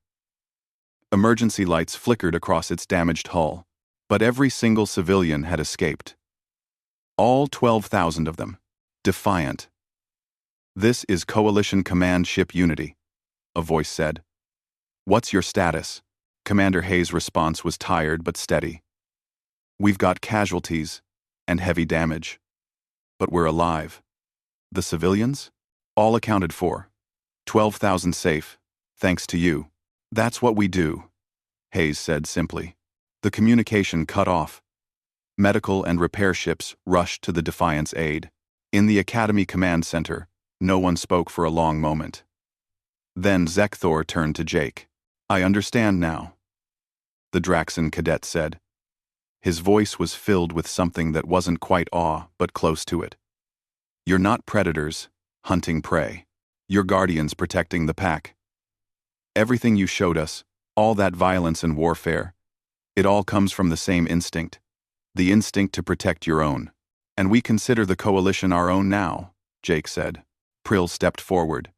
Emergency lights flickered across its damaged hull, but every single civilian had escaped. All 12,000 of them. Defiant. "This is Coalition Command Ship Unity," a voice said. "What's your status?" Commander Hayes' response was tired but steady. "We've got casualties and heavy damage, but we're alive." "The civilians?" "All accounted for. 12,000 safe, thanks to you." "That's what we do," Hayes said simply. The communication cut off. Medical and repair ships rushed to the Defiant's aid. In the Academy Command Center, no one spoke for a long moment. Then Zekthor turned to Jake. "I understand now. the Draxon cadet said. His voice was filled with something that wasn't quite awe, but close to it. You're not predators, hunting prey. You're guardians protecting the pack. Everything you showed us, all that violence and warfare, it all comes from the same instinct. The instinct to protect your own. And we consider the coalition our own now, Jake said. Prill stepped forward.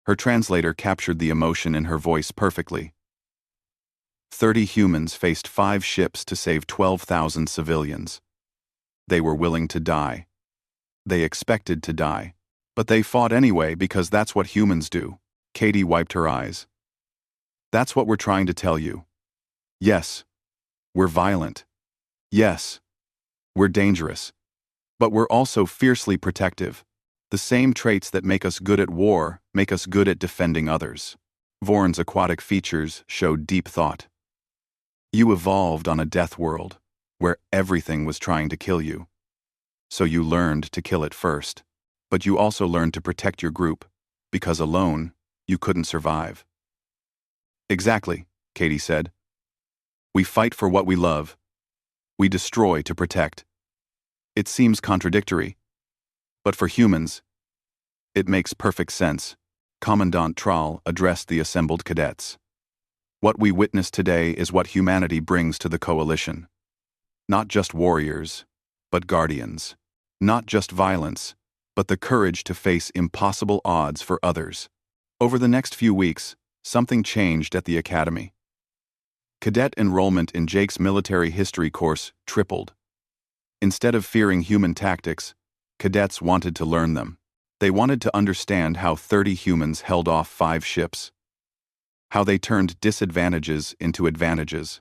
Her translator captured the emotion in her voice perfectly. 30 humans faced 5 ships to save 12,000 civilians. They were willing to die. They expected to die. But they fought anyway because that's what humans do. Katie wiped her eyes. That's what we're trying to tell you. Yes, we're violent. Yes, we're dangerous. But we're also fiercely protective. The same traits that make us good at war make us good at defending others. Vorn's aquatic features showed deep thought. You evolved on a death world, where everything was trying to kill you. So you learned to kill it first. But you also learned to protect your group, because alone, you couldn't survive. Exactly, Katie said. We fight for what we love. We destroy to protect. It seems contradictory. But for humans, it makes perfect sense. Commandant Trall addressed the assembled cadets. What we witness today is what humanity brings to the coalition. Not just warriors, but guardians. Not just violence, but the courage to face impossible odds for others. Over the next few weeks, something changed at the academy. Cadet enrollment in Jake's military history course tripled. Instead of fearing human tactics, cadets wanted to learn them. They wanted to understand how 30 humans held off 5 ships. How they turned disadvantages into advantages.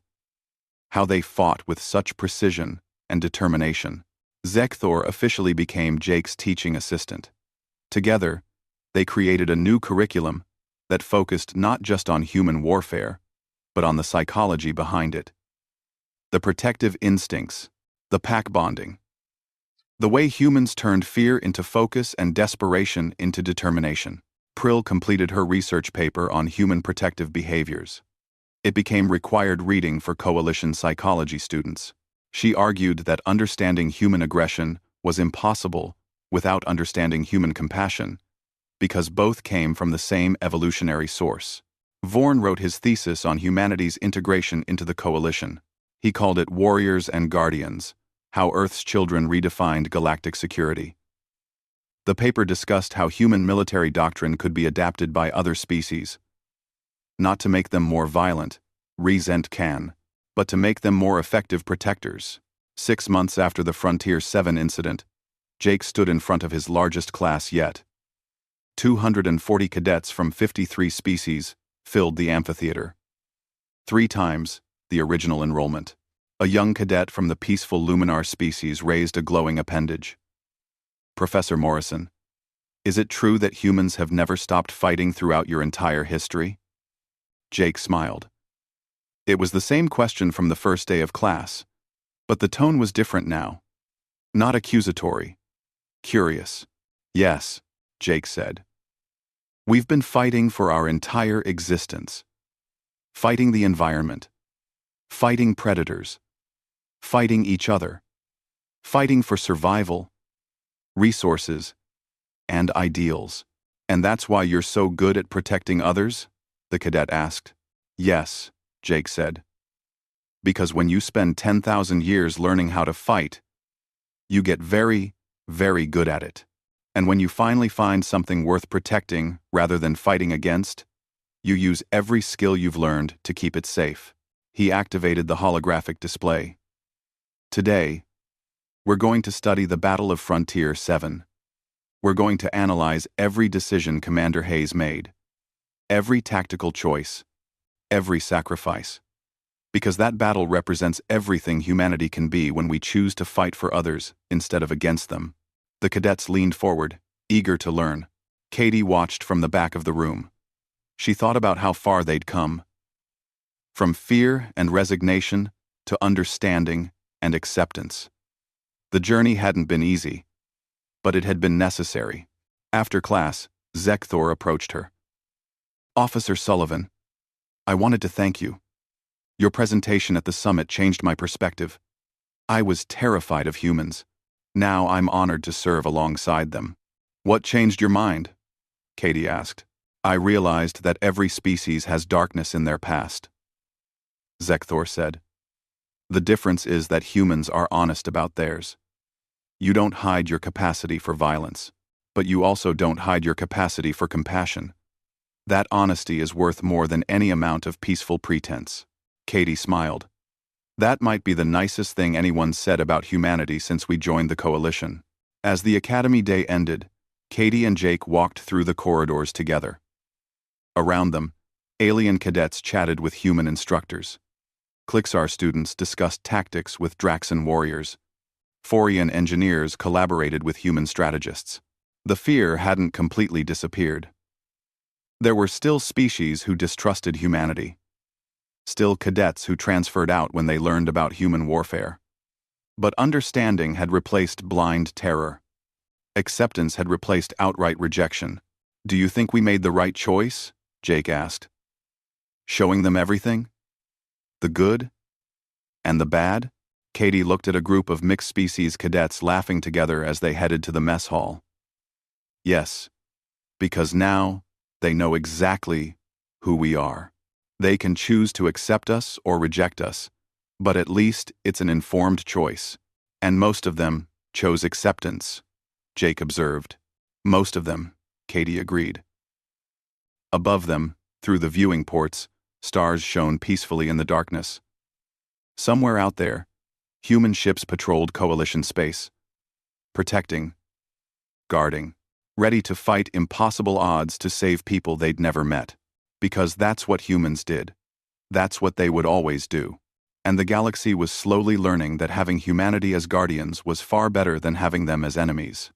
How they fought with such precision and determination. Zekthor officially became Jake's teaching assistant. Together, they created a new curriculum that focused not just on human warfare, but on the psychology behind it. The protective instincts, the pack bonding. The way humans turned fear into focus and desperation into determination. Prill completed her research paper on human protective behaviors. It became required reading for coalition psychology students. She argued that understanding human aggression was impossible without understanding human compassion, because both came from the same evolutionary source. Vorn wrote his thesis on humanity's integration into the coalition. He called it Warriors and Guardians, How Earth's Children Redefined Galactic Security. The paper discussed how human military doctrine could be adapted by other species. Not to make them more violent, Resign can, but to make them more effective protectors. 6 months after the Frontier 7 incident, Jake stood in front of his largest class yet. 240 cadets from 53 species filled the amphitheater. 3 times the original enrollment. A young cadet from the peaceful Luminar species raised a glowing appendage. Professor Morrison, is it true that humans have never stopped fighting throughout your entire history? Jake smiled. It was the same question from the first day of class, but the tone was different now. Not accusatory. Curious. Yes, Jake said. We've been fighting for our entire existence. Fighting the environment. Fighting predators. Fighting each other. Fighting for survival, resources, and ideals. And that's why you're so good at protecting others? The cadet asked. Yes, Jake said. Because when you spend 10,000 years learning how to fight, you get very, very good at it. And when you finally find something worth protecting rather than fighting against, you use every skill you've learned to keep it safe. He activated the holographic display. Today, we're going to study the Battle of Frontier 7. We're going to analyze every decision Commander Hayes made. Every tactical choice. Every sacrifice. Because that battle represents everything humanity can be when we choose to fight for others instead of against them. The cadets leaned forward, eager to learn. Katie watched from the back of the room. She thought about how far they'd come. From fear and resignation to understanding and acceptance. The journey hadn't been easy, but it had been necessary. After class, Zekthor approached her. Officer Sullivan, I wanted to thank you. Your presentation at the summit changed my perspective. I was terrified of humans. Now I'm honored to serve alongside them. What changed your mind? Katie asked. I realized that every species has darkness in their past. Zekthor said. The difference is that humans are honest about theirs. You don't hide your capacity for violence, but you also don't hide your capacity for compassion. That honesty is worth more than any amount of peaceful pretense. Katie smiled. That might be the nicest thing anyone said about humanity since we joined the coalition. As the academy day ended, Katie and Jake walked through the corridors together. Around them, alien cadets chatted with human instructors. Klixar students discussed tactics with Draxan warriors. Forian engineers collaborated with human strategists. The fear hadn't completely disappeared. There were still species who distrusted humanity. Still cadets who transferred out when they learned about human warfare. But understanding had replaced blind terror. Acceptance had replaced outright rejection. Do you think we made the right choice? Jake asked. Showing them everything? The good? And the bad? Katie looked at a group of mixed-species cadets laughing together as they headed to the mess hall. Yes, because now they know exactly who we are. They can choose to accept us or reject us, but at least it's an informed choice. And most of them chose acceptance, Jake observed. Most of them, Katie agreed. Above them, through the viewing ports, stars shone peacefully in the darkness. Somewhere out there, human ships patrolled Coalition space, protecting, guarding, ready to fight impossible odds to save people they'd never met. Because that's what humans did. That's what they would always do. And the galaxy was slowly learning that having humanity as guardians was far better than having them as enemies.